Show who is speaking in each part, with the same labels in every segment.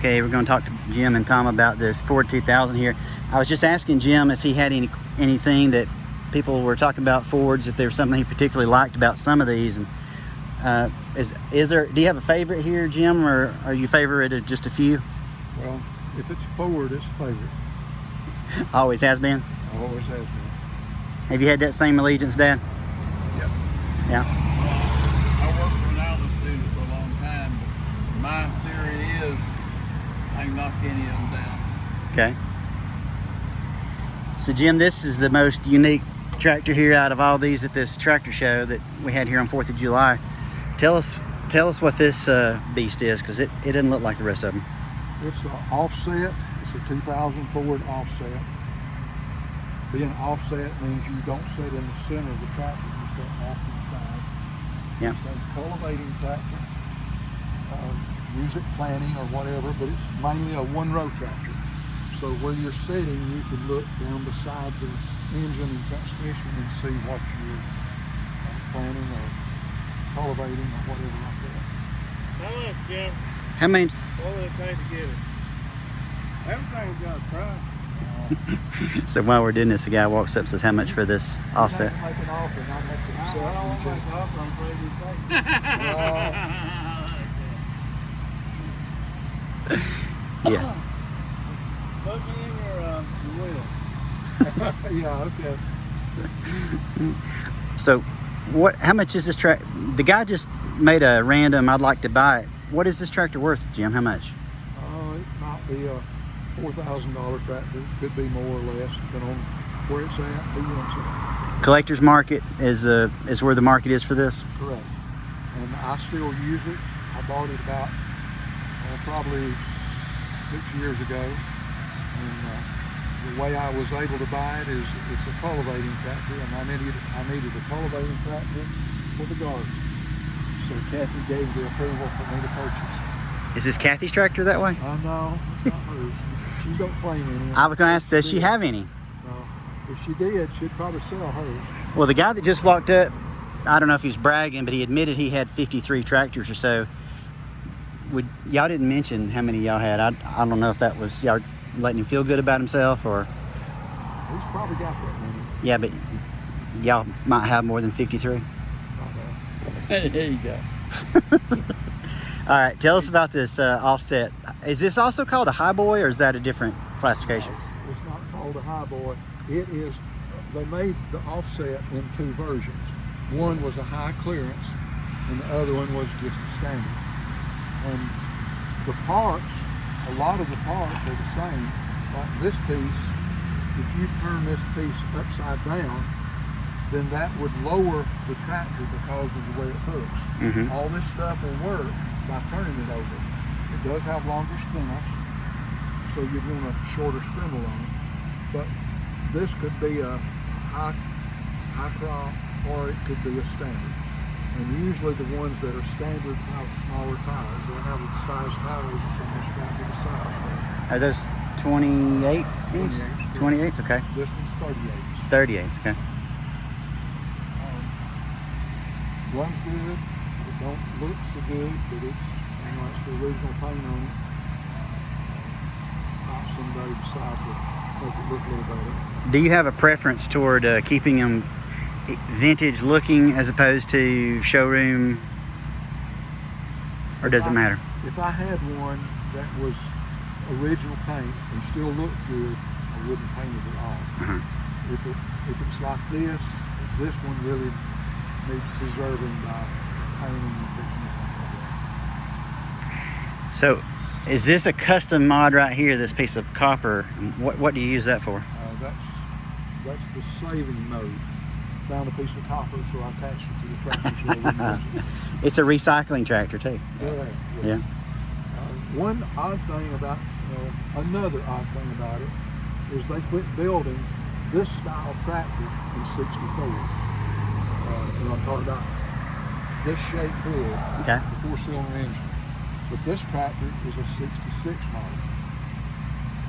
Speaker 1: Okay, we're going to talk to Jim and Tom about this Ford 2000 here. I was just asking Jim if he had anything that people were talking about Fords, if there was something he particularly liked about some of these. And is there? Do you have a favorite here, Jim, or are you favorite of just a few?
Speaker 2: Well, if it's a Ford, it's a favorite.
Speaker 1: Always has been.
Speaker 2: Always has been.
Speaker 1: Have you had that same allegiance, Dad?
Speaker 2: Yep.
Speaker 1: Yeah.
Speaker 3: I worked for an Alva student for a long time, but my theory is I can knock any of them down.
Speaker 1: Okay. So Jim, this is the most unique tractor here out of all these at this tractor show that we had here on 4th of July. Tell us what this beast is, because it doesn't look like the rest of them.
Speaker 2: It's an offset. It's a 2000 Ford offset. Being offset means you don't sit in the center of the tractor, you sit off to the side.
Speaker 1: Yeah.
Speaker 2: It's a cultivating tractor, music planting or whatever, but it's mainly a one-row tractor. So where you're sitting, you can look down beside the engine and transmission and see what you're planting or cultivating or whatever like that.
Speaker 3: How much, Jim?
Speaker 1: How many?
Speaker 3: What would it take to get it? Everything's got a price.
Speaker 1: So while we're doing this, the guy walks up and says, how much for this offset?
Speaker 2: You have to make an offer, not make it
Speaker 3: I
Speaker 2: yourself.
Speaker 3: don't want to make an offer, I'm afraid you take it.
Speaker 1: Yeah.
Speaker 3: Put me in your wheel.
Speaker 2: Yeah, okay.
Speaker 1: So how much is this tractor? The guy just made a random, I'd like to buy it. What is this tractor worth, Jim? How much?
Speaker 2: It might be a $4,000 tractor. Could be more or less, depending on where it's at, who wants it.
Speaker 1: Collector's market is where the market is for this?
Speaker 2: Correct. And I still use it. I bought it about probably 6 years ago. And the way I was able to buy it is it's a cultivating tractor, and I needed a cultivating tractor for the garden. So Kathy gave the approval for me to purchase.
Speaker 1: Is this Kathy's tractor that way?
Speaker 2: No, it's not hers. She don't claim any.
Speaker 1: I was going to ask, does she have any?
Speaker 2: No. If she did, she'd probably sell hers.
Speaker 1: Well, the guy that just walked up, I don't know if he was bragging, but he admitted he had 53 tractors or so. Y'all didn't mention how many y'all had. I don't know if that was y'all letting him feel good about himself or...
Speaker 2: He's probably got that many.
Speaker 1: Yeah, but y'all might have more than 53.
Speaker 3: There you go.
Speaker 1: All right, tell us about this offset. Is this also called a highboy, or is that a different classification?
Speaker 2: It's not called a highboy. It is. They made the offset in two versions. One was a high clearance, and the other one was just a standard. And the parts, a lot of the parts are the same. Like this piece, if you turn this piece upside down, then that would lower the tractor because of the way it hooks.
Speaker 1: Mm-hmm.
Speaker 2: All this stuff will work by turning it over. It does have longer spindles, so you'd want a shorter spindle on it. But this could be a high crop, or it could be a standard. And usually the ones that are standard have smaller tires. They have the size tires, so this got to be the size.
Speaker 1: Are those 28 inch? 28, okay.
Speaker 2: This one's 38.
Speaker 1: 38, okay.
Speaker 2: Runs good. It don't look so good, but it's the original paint on it. Might someday decide to make it look a little better.
Speaker 1: Do you have a preference toward keeping them vintage looking as opposed to showroom, or does it matter?
Speaker 2: If I had one that was original paint and still looked good, I wouldn't paint it at all.
Speaker 1: Uh-huh.
Speaker 2: If it's like this one really needs preserving by painting and fixing it.
Speaker 1: So, is this a custom mod right here? This piece of copper. What do you use that for?
Speaker 2: That's the saving mode. Found a piece of copper, so I attached it to the tractor so I wouldn't lose it.
Speaker 1: It's a recycling tractor too.
Speaker 2: Yeah. One odd thing about, another odd thing about it is they quit building this style tractor in '64. And I'm talking about this shape here,
Speaker 1: Okay.
Speaker 2: the 4-cylinder engine. But this tractor is a '66 model,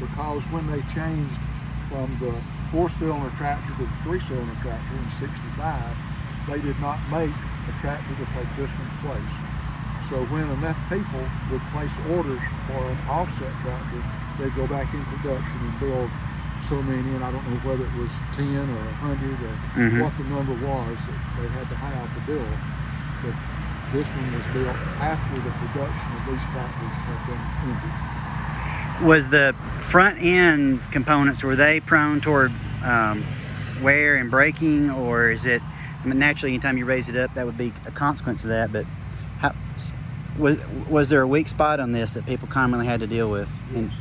Speaker 2: because when they changed from the 4-cylinder tractor to the 3-cylinder tractor in '65, they did not make a tractor to take this one's place. So when enough people would place orders for an offset tractor, they'd go back in production and build so many, and I don't know whether it was 10 or 100 or what the number was that they had to have to build. But this one was built after the production of these tractors had been ended.
Speaker 1: Was the front end components, were they prone toward wear and breaking, or is it, I mean, naturally anytime you raise it up that would be a consequence of that, but how, was there a weak spot on this that people commonly had to deal with?
Speaker 2: Yes.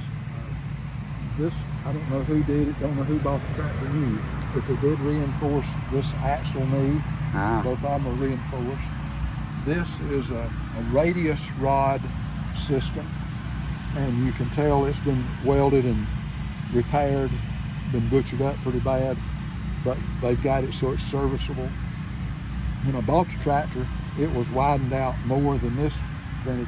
Speaker 2: This, I don't know who did it, don't know who bought the tractor new, but they did reinforce this axle knee. Both of them are reinforced. This is a radius rod system, and you can tell it's been welded and repaired, been butchered up pretty bad, but they've got it so it's serviceable. When I bought the tractor, it was widened out more than it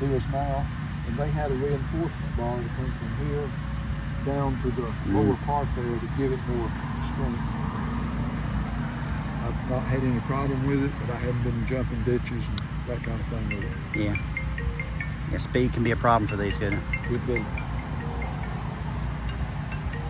Speaker 2: is now, and they had a reinforcement bar that came from here down to the lower part there to give it more strength. I've not had any problem with it, but I haven't been jumping ditches and that kind of thing with it.
Speaker 1: Yeah, speed can be a problem for these, couldn't it?
Speaker 2: Could be.